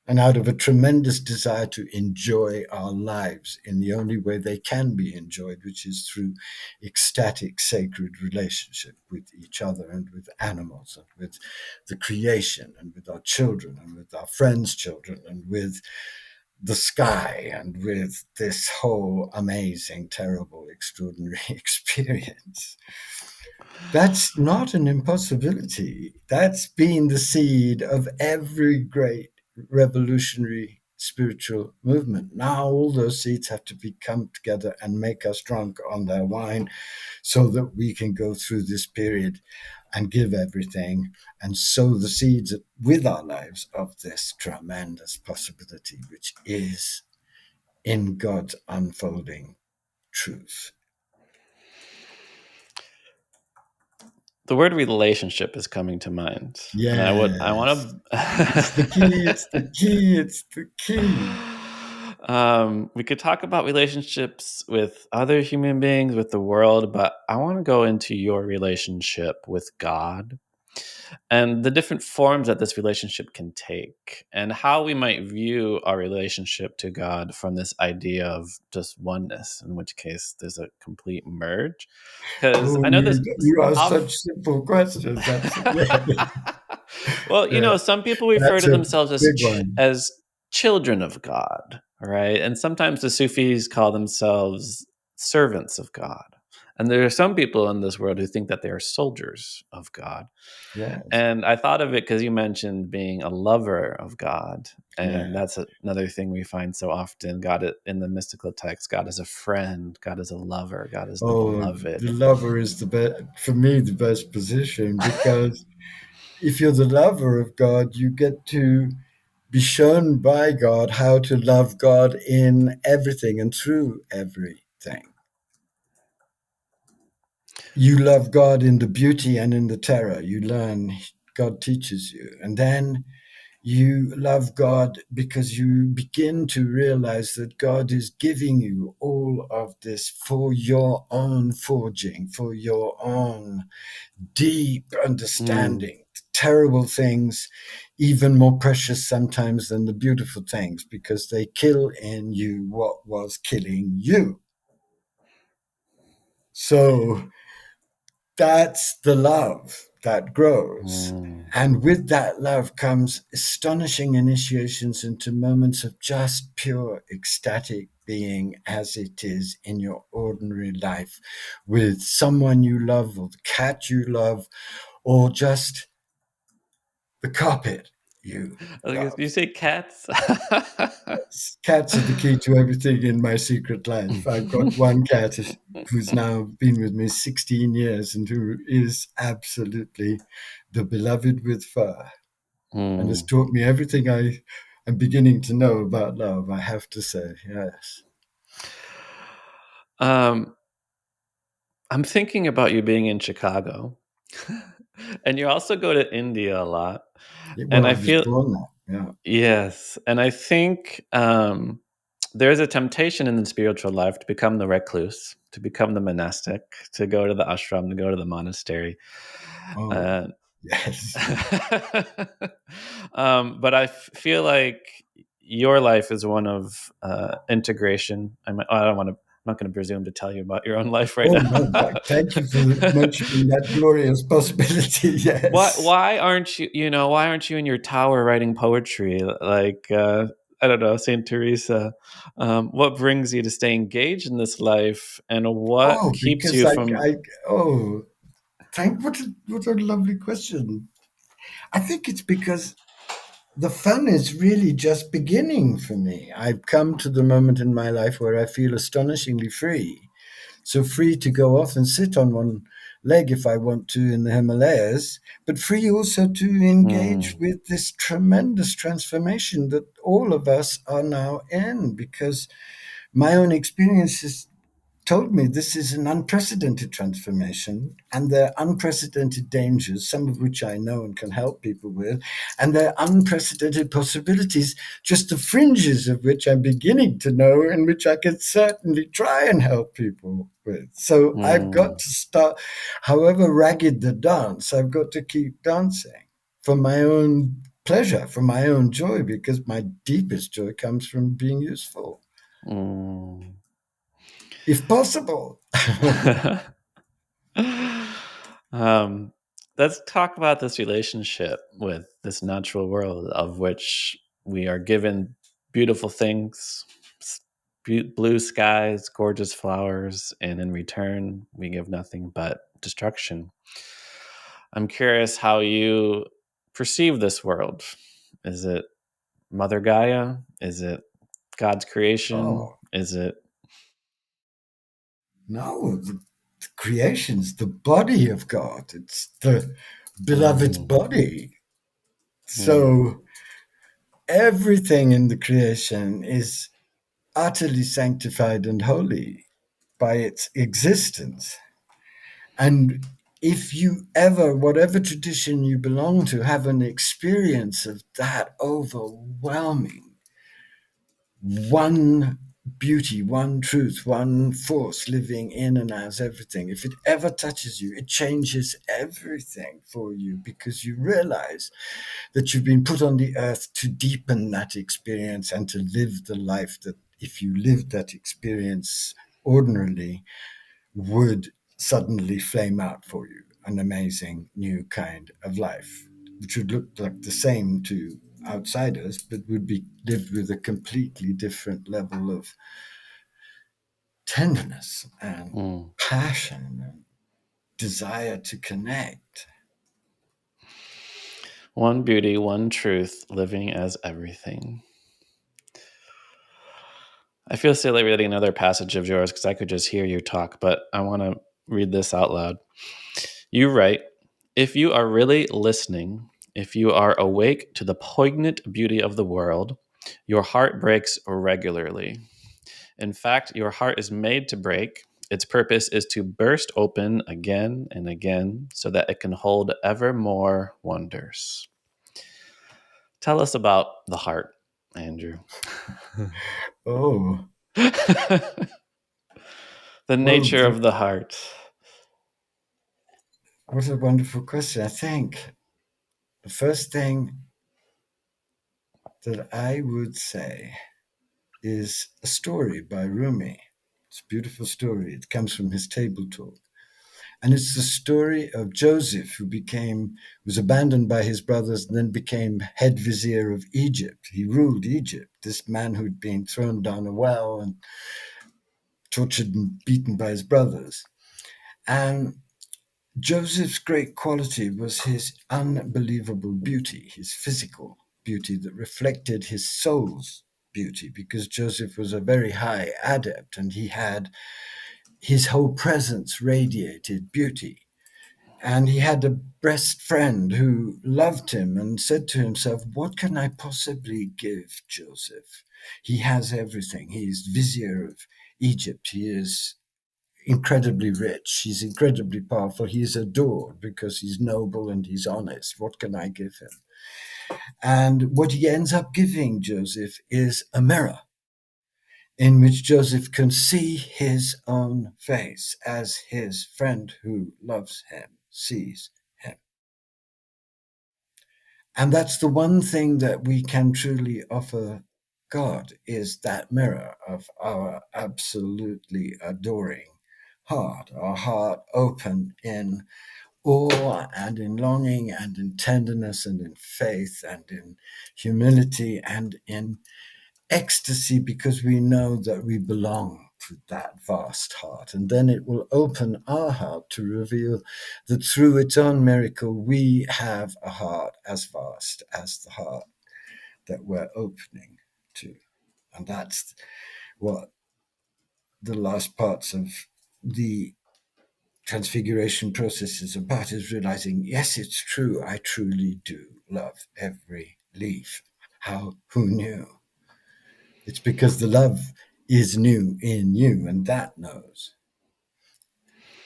Speaker 2: and out of a tremendous desire to enjoy our lives in the only way they can be enjoyed, which is through ecstatic, sacred relationship with each other and with animals and with the creation and with our children and with our friends' children and with the sky and with this whole amazing, terrible, extraordinary experience. That's not an impossibility. That's been the seed of every great revolutionary spiritual movement. Now all those seeds have to be come together and make us drunk on their wine so that we can go through this period and give everything and sow the seeds with our lives of this tremendous possibility, which is in God's unfolding truth.
Speaker 1: The word relationship is coming to mind, and I
Speaker 2: Yes.
Speaker 1: want
Speaker 2: It's the key. It's the
Speaker 1: to.
Speaker 2: key. It's the key.
Speaker 1: We could talk about relationships with other human beings, with the world, but I want to go into your relationship with God and the different forms that this relationship can take, and how we might view our relationship to God from this idea of just oneness, in which case there's a complete merge. Because
Speaker 2: Oh,
Speaker 1: I know this.
Speaker 2: you ask
Speaker 1: Of
Speaker 2: such simple questions. That's yeah,
Speaker 1: well,
Speaker 2: yeah,
Speaker 1: some people refer
Speaker 2: that's
Speaker 1: to
Speaker 2: a
Speaker 1: themselves as
Speaker 2: big one.
Speaker 1: as children of God, right? And sometimes the Sufis call themselves servants of God. And there are some people in this world who think that they are soldiers of God.
Speaker 2: Yes,
Speaker 1: And I thought of it because you mentioned being a lover of God. And
Speaker 2: yeah.
Speaker 1: that's another thing we find so often. God in the mystical text, God is a friend, God is a lover, God is the
Speaker 2: Oh, the
Speaker 1: beloved.
Speaker 2: lover is the best for me. The best position, because if you're the lover of God, you get to be shown by God how to love God in everything and through everything. You love God in the beauty and in the terror. You learn, God teaches you. And then you love God because you begin to realize that God is giving you all of this for your own forging, for your own deep
Speaker 1: Mm.
Speaker 2: understanding. Terrible things, even more precious sometimes than the beautiful things, because they kill in you what was killing you. So that's the love that grows.
Speaker 1: Mm.
Speaker 2: And with that love comes astonishing initiations into moments of just pure ecstatic being as it is in your ordinary life with someone you love or the cat you love or just the carpet you
Speaker 1: You
Speaker 2: love.
Speaker 1: say cats?
Speaker 2: Cats are the key to everything in my secret life. I've got one cat who's now been with me 16 years and who is absolutely the beloved with fur and has
Speaker 1: Hmm.
Speaker 2: taught me everything I am beginning to know about love, I have to say. Yes.
Speaker 1: Um, I'm thinking about you being in Chicago, and you also go to India a lot. And
Speaker 2: Well,
Speaker 1: I
Speaker 2: I was
Speaker 1: feel
Speaker 2: born there. Yeah.
Speaker 1: yes, and I think there is a temptation in the spiritual life to become the recluse, to become the monastic, to go to the ashram, to go to the monastery.
Speaker 2: Oh,
Speaker 1: Uh,
Speaker 2: yes.
Speaker 1: but I feel like your life is one of integration. I don't want to. I'm not going to presume to tell you about your own life right
Speaker 2: Oh,
Speaker 1: now.
Speaker 2: no. Thank you for mentioning that glorious possibility.
Speaker 1: why?
Speaker 2: Yes.
Speaker 1: Why aren't you? Why aren't you in your tower writing poetry? Like I don't know, Saint Teresa. What brings you to stay engaged in this life, and what
Speaker 2: Oh,
Speaker 1: keeps
Speaker 2: because
Speaker 1: you from?
Speaker 2: oh, what a lovely question. I think it's because the fun is really just beginning for me. I've come to the moment in my life where I feel astonishingly free. So free to go off and sit on one leg if I want to in the Himalayas, but free also to engage
Speaker 1: Mm,
Speaker 2: with this tremendous transformation that all of us are now in, because my own experiences told me this is an unprecedented transformation and there are unprecedented dangers, some of which I know and can help people with, and there are unprecedented possibilities, just the fringes of which I'm beginning to know and which I can certainly try and help people with. So I've got
Speaker 1: mm,
Speaker 2: to start, however ragged the dance, I've got to keep dancing for my own pleasure, for my own joy, because my deepest joy comes from being useful,
Speaker 1: mm.
Speaker 2: if possible.
Speaker 1: um, let's talk about this relationship with this natural world of which we are given beautiful things, blue skies, gorgeous flowers, and in return, we give nothing but destruction. I'm curious how you perceive this world. Is it Mother Gaia? Is it God's creation?
Speaker 2: Oh,
Speaker 1: Is it?
Speaker 2: no, the creation's the body of God. It's the beloved's
Speaker 1: Mm,
Speaker 2: body.
Speaker 1: mm,
Speaker 2: So everything in the creation is utterly sanctified and holy by its existence. And if you ever, whatever tradition you belong to, have an experience of that overwhelming one beauty, one truth, one force living in and as everything. If it ever touches you, it changes everything for you, because you realize that you've been put on the earth to deepen that experience and to live the life that, if you lived that experience ordinarily, would suddenly flame out for you, an amazing new kind of life, which would look like the same to outsiders, but would be lived with a completely different level of tenderness and
Speaker 1: mm.
Speaker 2: passion and desire to connect.
Speaker 1: One beauty, one truth, living as everything. I feel silly reading another passage of yours because I could just hear you talk, but I want to read this out loud. You write, if you are really listening, if you are awake to the poignant beauty of the world, your heart breaks regularly. In fact, your heart is made to break. Its purpose is to burst open again and again so that it can hold ever more wonders. Tell us about the heart, Andrew.
Speaker 2: Oh,
Speaker 1: The
Speaker 2: well,
Speaker 1: nature of the heart.
Speaker 2: what a wonderful question. I think the first thing that I would say is a story by Rumi. It's a beautiful story. It comes from his table talk. And it's the story of Joseph, who was abandoned by his brothers and then became head vizier of Egypt. He ruled Egypt, this man who'd been thrown down a well and tortured and beaten by his brothers. And Joseph's great quality was his unbelievable beauty, his physical beauty that reflected his soul's beauty, because Joseph was a very high adept and he had his whole presence radiated beauty. And he had a best friend who loved him and said to himself, what can I possibly give Joseph? He has everything. He is vizier of Egypt. He is incredibly rich. He's incredibly powerful. He is adored because he's noble and he's honest. What can I give him? And what he ends up giving Joseph is a mirror in which Joseph can see his own face as his friend who loves him sees him. And that's the one thing that we can truly offer God, is that mirror of our absolutely adoring heart, our heart open in awe and in longing and in tenderness and in faith and in humility and in ecstasy, because we know that we belong to that vast heart. And then it will open our heart to reveal that through its own miracle, we have a heart as vast as the heart that we're opening to. And that's what the last parts of the transfiguration process is about, is realizing, yes, it's true, I truly do love every leaf. Who knew? It's because the love is new in you, and that knows.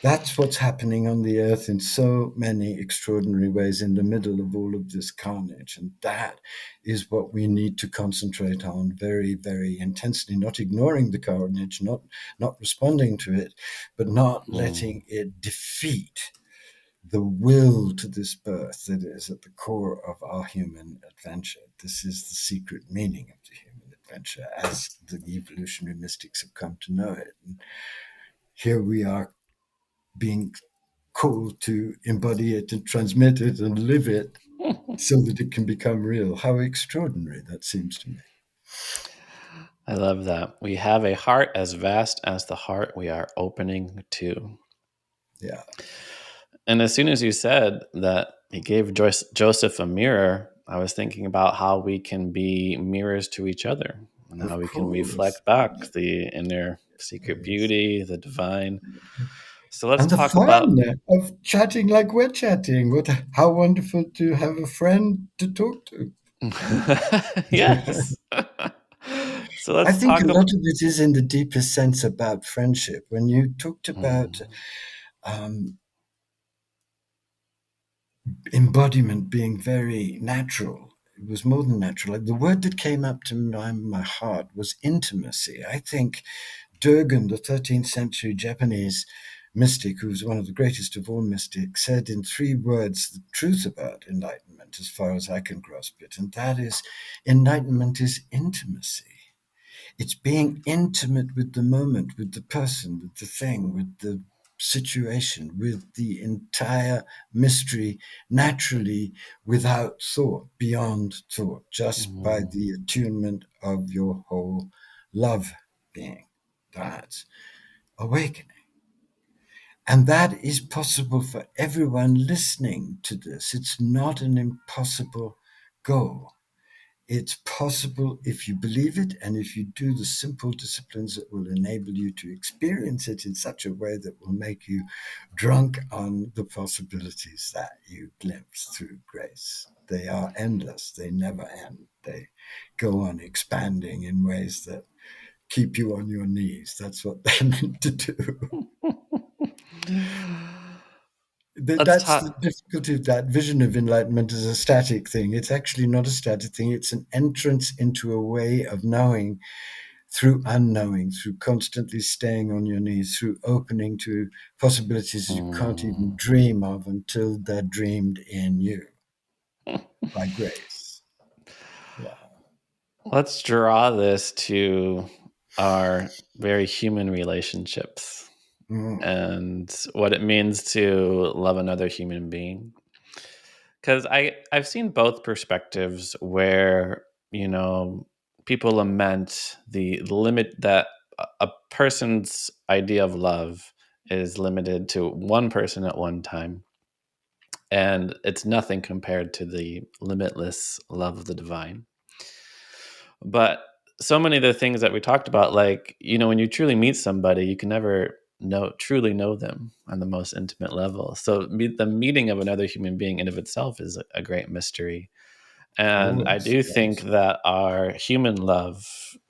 Speaker 2: That's what's happening on the earth in so many extraordinary ways in the middle of all of this carnage. And that is what we need to concentrate on very, very intensely, not ignoring the carnage, not responding to it, but not
Speaker 1: Mm.
Speaker 2: letting it defeat the will to this birth that is at the core of our human adventure. This is the secret meaning of the human adventure as the evolutionary mystics have come to know it. And here we are being called to embody it and transmit it and live it so that it can become real. How extraordinary that seems to me.
Speaker 1: I love that. We have a heart as vast as the heart we are opening to.
Speaker 2: Yeah,
Speaker 1: And as soon as you said that he gave Joseph a mirror, I was thinking about how we can be mirrors to each other and how
Speaker 2: of
Speaker 1: we can
Speaker 2: course.
Speaker 1: reflect back the inner secret
Speaker 2: Yes.
Speaker 1: beauty, the divine. So let's
Speaker 2: And the
Speaker 1: talk about.
Speaker 2: fun of chatting like we're chatting. How wonderful to have a friend to talk to.
Speaker 1: Yes. So
Speaker 2: I
Speaker 1: let's
Speaker 2: think a
Speaker 1: talk
Speaker 2: lot
Speaker 1: about.
Speaker 2: of it is in the deepest sense about friendship. When you talked about um, embodiment being very natural, it was more than natural. Like the word that came up to my heart was intimacy. I think Durgan, the 13th century Japanese mystic, who was one of the greatest of all mystics, said in 3 words the truth about enlightenment, as far as I can grasp it, and that is, enlightenment is intimacy. It's being intimate with the moment, with the person, with the thing, with the situation, with the entire mystery, naturally, without thought, beyond thought, just by
Speaker 1: Mm,
Speaker 2: the attunement of your whole love being. That's awakening. And that is possible for everyone listening to this. It's not an impossible goal. It's possible if you believe it and if you do the simple disciplines that will enable you to experience it in such a way that will make you drunk on the possibilities that you glimpse through grace. They are endless, they never end. They go on expanding in ways that keep you on your knees. That's what they're meant to do.
Speaker 1: let's
Speaker 2: That's the
Speaker 1: talk.
Speaker 2: difficulty of that vision of enlightenment as a static thing. It's actually not a static thing. It's an entrance into a way of knowing through unknowing, through constantly staying on your knees, through opening to possibilities you can't even
Speaker 1: Mm.
Speaker 2: dream of until they're dreamed in you by grace. Yeah.
Speaker 1: Let's draw this to our very human relationships
Speaker 2: Mm.
Speaker 1: and what it means to love another human being. Because I've seen both perspectives where, people lament the limit that a person's idea of love is limited to one person at one time, and it's nothing compared to the limitless love of the divine. But so many of the things that we talked about, like, when you truly meet somebody, you can never truly know them on the most intimate level. So the meeting of another human being in of itself is a great mystery.
Speaker 2: Of
Speaker 1: And I
Speaker 2: course,
Speaker 1: do think
Speaker 2: yes.
Speaker 1: that our human love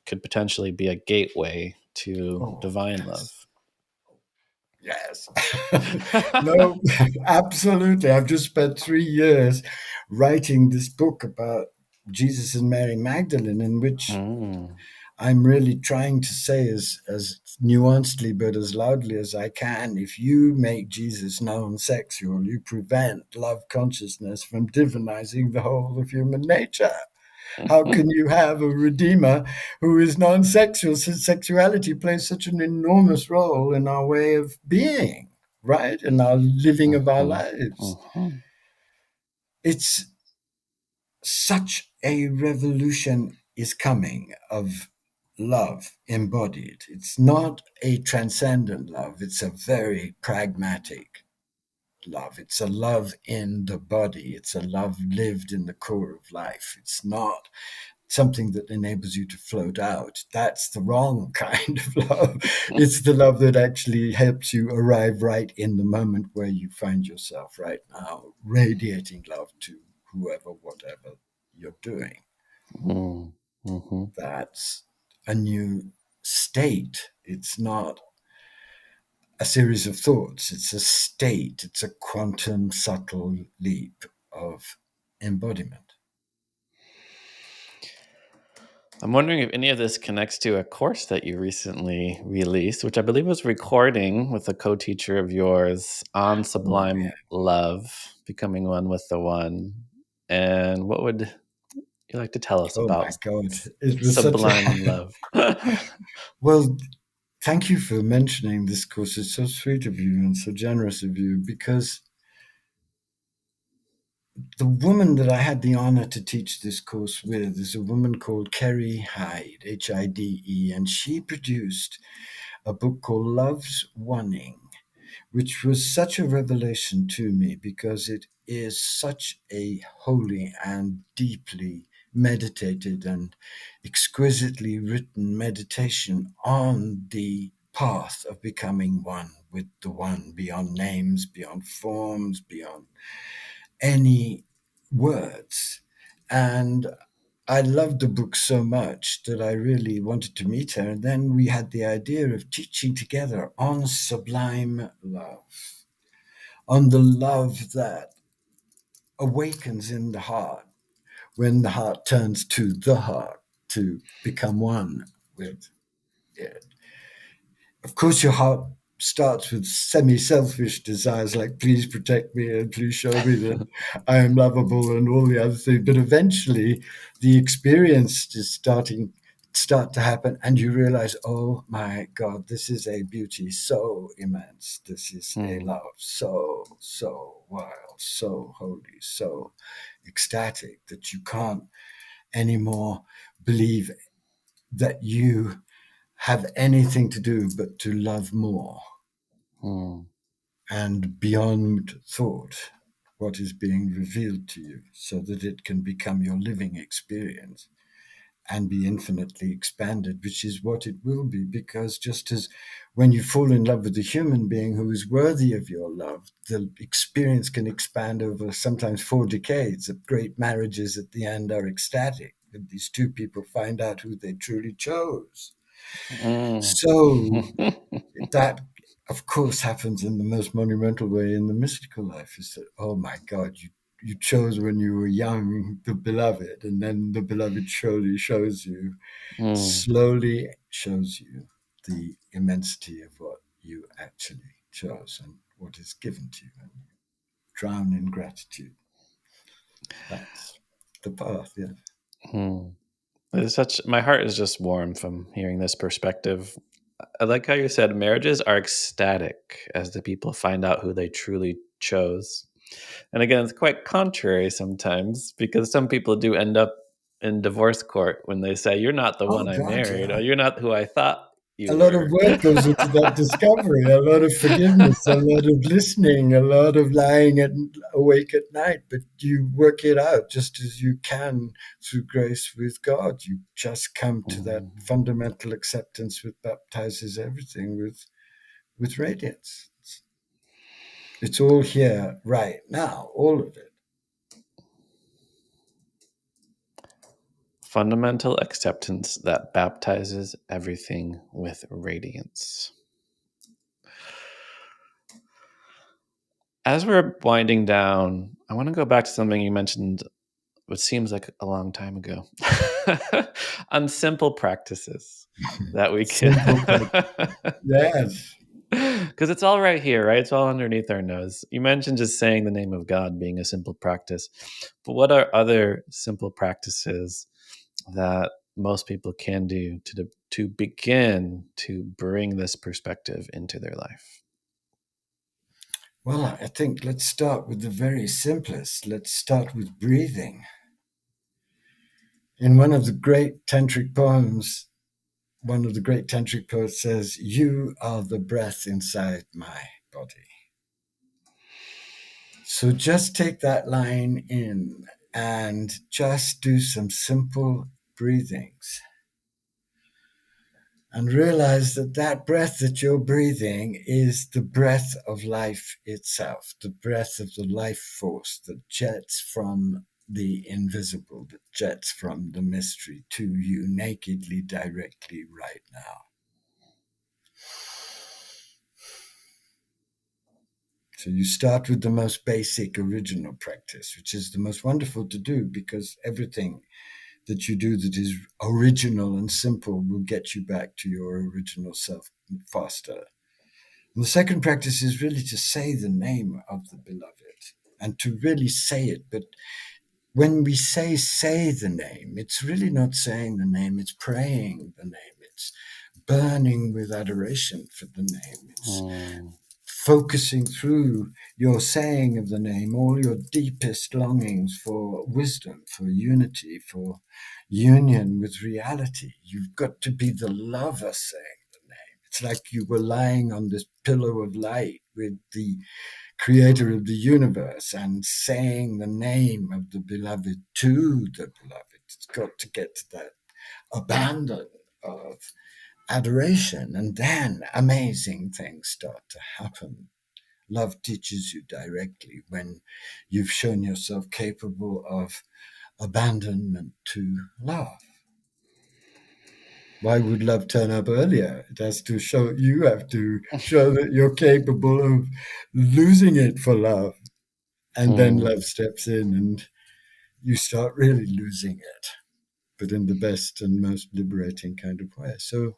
Speaker 1: could potentially be a gateway to
Speaker 2: Oh,
Speaker 1: divine
Speaker 2: yes.
Speaker 1: love.
Speaker 2: Yes. No, absolutely. I've just spent 3 years writing this book about Jesus and Mary Magdalene, in which
Speaker 1: Mm.
Speaker 2: I'm really trying to say as nuancedly but as loudly as I can, if you make Jesus non-sexual, you prevent love consciousness from divinizing the whole of human nature. How can you have a redeemer who is non-sexual, since sexuality plays such an enormous role in our way of being, right? In our living of our
Speaker 1: Mhm.
Speaker 2: lives?
Speaker 1: Mhm.
Speaker 2: It's such a revolution is coming of love embodied. It's not a transcendent love, it's a very pragmatic love. It's a love in the body, it's a love lived in the core of life. It's not something that enables you to float out. That's the wrong kind of love. It's the love that actually helps you arrive right in the moment where you find yourself right now, radiating love to whoever, whatever you're doing.
Speaker 1: Mm-hmm.
Speaker 2: That's a new state. It's not a series of thoughts, it's a state, it's a quantum subtle leap of embodiment.
Speaker 1: I'm wondering if any of this connects to a course that you recently released, which I believe was recording with a co-teacher of yours on
Speaker 2: Oh, yeah.
Speaker 1: sublime love, becoming one with the one. And what would you like to tell us
Speaker 2: Oh
Speaker 1: about
Speaker 2: my God. It was such a.
Speaker 1: sublime love?
Speaker 2: Well, thank you for mentioning this course. It's so sweet of you and so generous of you because the woman that I had the honor to teach this course with is a woman called Kerry Hyde, Hide, and she produced a book called Love's Oneing, which was such a revelation to me because it is such a holy and deeply meditated and exquisitely written meditation on the path of becoming one with the one, beyond names, beyond forms, beyond any words. And I loved the book so much that I really wanted to meet her. And then we had the idea of teaching together on sublime love, on the love that awakens in the heart when the heart turns to the heart to become one with it. Of course, your heart starts with semi-selfish desires like please protect me and please show me that I am lovable and all the other things. But eventually the experience is start to happen and you realize, oh my God, this is a beauty so immense. This is a
Speaker 1: Hmm.
Speaker 2: love so wild, so holy, so ecstatic that you can't anymore believe that you have anything to do but to love more
Speaker 1: Hmm.
Speaker 2: and beyond thought what is being revealed to you so that it can become your living experience and be infinitely expanded, which is what it will be. Because just as when you fall in love with a human being who is worthy of your love, the experience can expand over sometimes 4 decades. Of great marriages at the end are ecstatic. That these two people find out who they truly chose.
Speaker 1: Hmm.
Speaker 2: So that, of course, happens in the most monumental way in the mystical life is that, oh my God, you chose when you were young the beloved, and then the beloved
Speaker 1: Hmm.
Speaker 2: slowly shows you the immensity of what you actually chose and what is given to you, and you drown in gratitude. That's the path, yeah.
Speaker 1: Hmm. It's such my heart is just warm from hearing this perspective. I like how you said marriages are ecstatic as the people find out who they truly chose. And again, it's quite contrary sometimes because some people do end up in divorce court when they say, "You're not the one
Speaker 2: Oh
Speaker 1: I
Speaker 2: God,
Speaker 1: married,"
Speaker 2: yeah.
Speaker 1: or "You're not who I thought
Speaker 2: A
Speaker 1: you
Speaker 2: lot of
Speaker 1: were."
Speaker 2: work goes into that discovery, a lot of forgiveness, a lot of listening, a lot of awake at night, but you work it out just as you can through grace with God. You just come to that
Speaker 1: Mm,
Speaker 2: fundamental acceptance that baptizes everything with radiance. It's all here right now, all of it.
Speaker 1: fundamental acceptance that baptizes everything with radiance. As we're winding down, I want to go back to something you mentioned, which seems like a long time ago, on simple practices that we can.
Speaker 2: Simple, yes.
Speaker 1: Because it's all right here, right? It's all underneath our nose. You mentioned just saying the name of God being a simple practice, but what are other simple practices that most people can do to begin to bring this perspective into their life?
Speaker 2: Well, I think let's start with the very simplest. Let's start with breathing. In one of the great tantric poems, one of the great tantric poets says, "You are the breath inside my body." So just take that line in and just do some simple breathings and realize that that breath that you're breathing is the breath of life itself, the breath of the life force that jets from the invisible, that jets from the mystery to you nakedly, directly right now. So you start with the most basic original practice, which is the most wonderful to do because everything that you do that is original and simple will get you back to your original self faster. And the second practice is really to say the name of the beloved and to really say it. But when we say the name, it's really not saying the name, it's praying the name. It's burning with adoration for the name. It's focusing through your saying of the name, all your deepest longings for wisdom, for unity, for union with reality. You've got to be the lover saying the name. It's like you were lying on this pillow of light with the creator of the universe and saying the name of the beloved to the beloved. It's got to get to that abandon of adoration, and then amazing things start to happen. Love teaches you directly when you've shown yourself capable of abandonment to love. Why would love turn up earlier? It has to show, you have to show that you're capable of losing it for love. And then love steps in and you start really losing it, but in the best and most liberating kind of way. So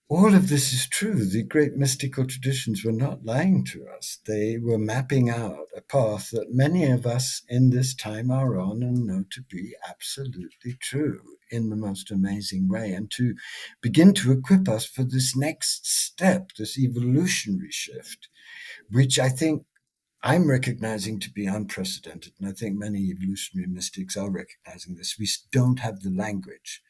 Speaker 2: all of this is true. The great mystical traditions were not lying to us. They were mapping out a path that many of us in this time are on and know to be absolutely true in the most amazing way, and to begin to equip us for this next step, this evolutionary shift, which I think I'm recognizing to be unprecedented. And I think many evolutionary mystics are recognizing this. We don't have the language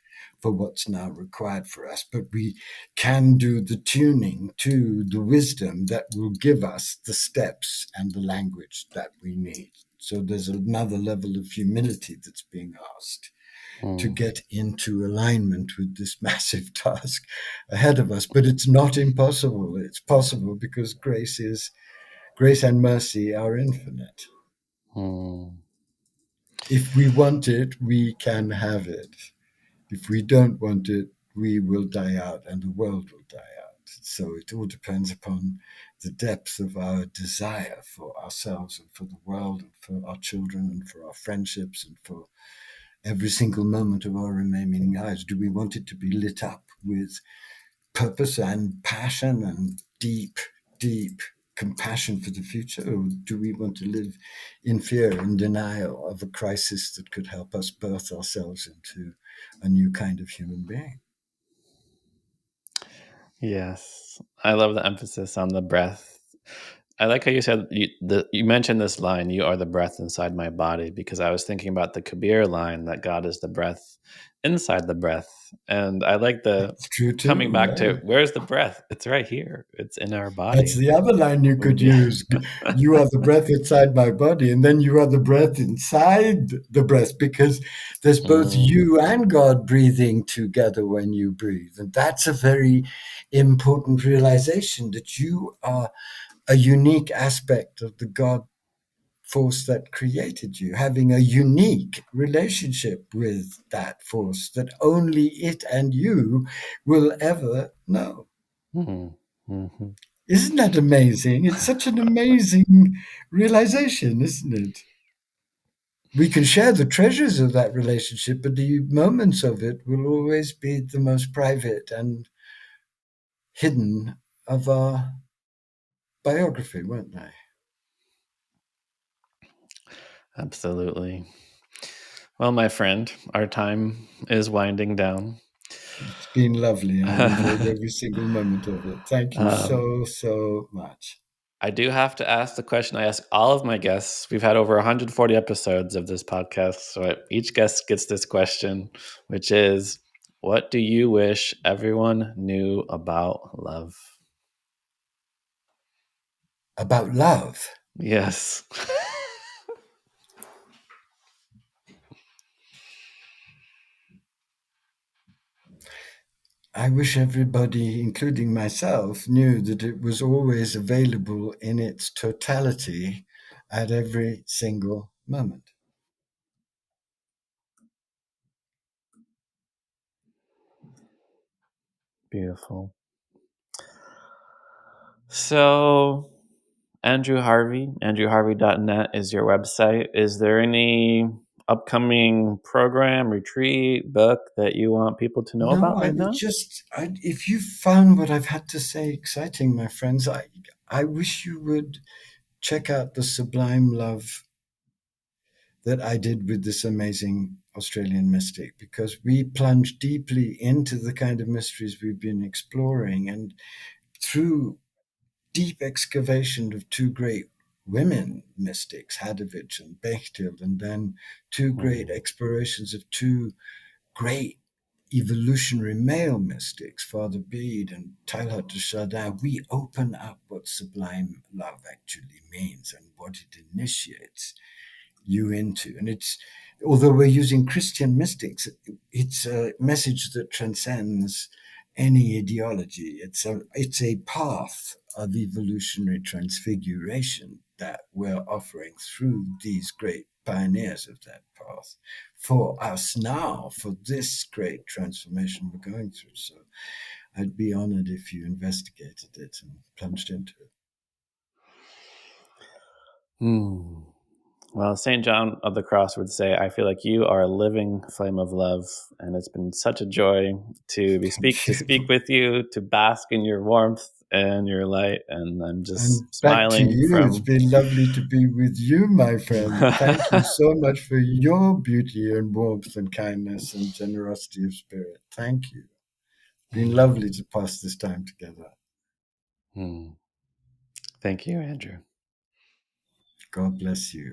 Speaker 2: for what's now required for us, but we can do the tuning to the wisdom that will give us the steps and the language that we need. So there's another level of humility that's being asked to get into alignment with this massive task ahead of us. But it's not impossible. It's possible because grace and mercy are infinite. If we want it, we can have it. If we don't want it, we will die out and the world will die out. So it all depends upon the depth of our desire for ourselves and for the world and for our children and for our friendships and for every single moment of our remaining lives. Do we want it to be lit up with purpose and passion and deep, deep compassion for the future? Or do we want to live in fear and denial of a crisis that could help us birth ourselves into a new kind of human being?
Speaker 1: Yes, I love the emphasis on the breath. I like how you said you mentioned this line, "You are the breath inside my body," because I was thinking about the Kabir line that God is the breath inside the breath, and I like the
Speaker 2: It's true
Speaker 1: coming
Speaker 2: too,
Speaker 1: back
Speaker 2: yeah.
Speaker 1: to where's the breath? It's right here. It's in our
Speaker 2: That's
Speaker 1: body.
Speaker 2: the other line you
Speaker 1: We
Speaker 2: could
Speaker 1: do.
Speaker 2: use. You are the breath inside my body, and then you are the breath inside the breath, because there's both
Speaker 1: Mm,
Speaker 2: you and God breathing together when you breathe. And that's a very important realization, that you are a unique aspect of the God force that created you, having a unique relationship with that force that only it and you will ever know.
Speaker 1: mhm, mhm.
Speaker 2: Isn't that amazing? It's such an amazing realization, isn't it? We can share the treasures of that relationship, but the moments of it will always be the most private and hidden of our biography, won't they?
Speaker 1: Absolutely. Well, my friend, our time is winding down.
Speaker 2: It's been lovely. I've enjoyed every single moment of it. Thank you
Speaker 1: um,
Speaker 2: so, so much.
Speaker 1: I do have to ask the question I ask all of my guests. We've had over 140 episodes of this podcast, so each guest gets this question, which is, what do you wish everyone knew about love?
Speaker 2: About love.
Speaker 1: Yes.
Speaker 2: I wish everybody, including myself, knew that it was always available in its totality at every single moment.
Speaker 1: Beautiful. So, Andrew Harvey, andrewharvey.net is your website. Is there any upcoming program, retreat, book that you want people to know
Speaker 2: No,
Speaker 1: about right now?
Speaker 2: if you found what I've had to say exciting, my friends, I wish you would check out the sublime love that I did with this amazing Australian mystic, because we plunge deeply into the kind of mysteries we've been exploring. And through deep excavation of two great women mystics, Hadovich and Bechtel, and then two great
Speaker 1: Hmm.
Speaker 2: explorations of two great evolutionary male mystics, Father Bede and Teilhard de Chardin, we open up what sublime love actually means and what it initiates you into. And it's, although we're using Christian mystics, it's a message that transcends any ideology. It's a path of evolutionary transfiguration that we're offering through these great pioneers of that path for us now, for this great transformation we're going through. So I'd be honored if you investigated it and plunged into it.
Speaker 1: Hmm. Well, St. John of the Cross would say, I feel like you are a living flame of love, and it's been such a joy
Speaker 2: Thank
Speaker 1: to speak
Speaker 2: you.
Speaker 1: with you, to bask in your warmth and your light, and I'm just
Speaker 2: And back to
Speaker 1: smiling
Speaker 2: you. It's
Speaker 1: from
Speaker 2: been lovely to be with you, my friend. Thank you so much for your beauty and warmth and kindness and generosity of spirit. Thank you. Been lovely to pass this time together.
Speaker 1: Hmm. Thank you, Andrew.
Speaker 2: God bless you.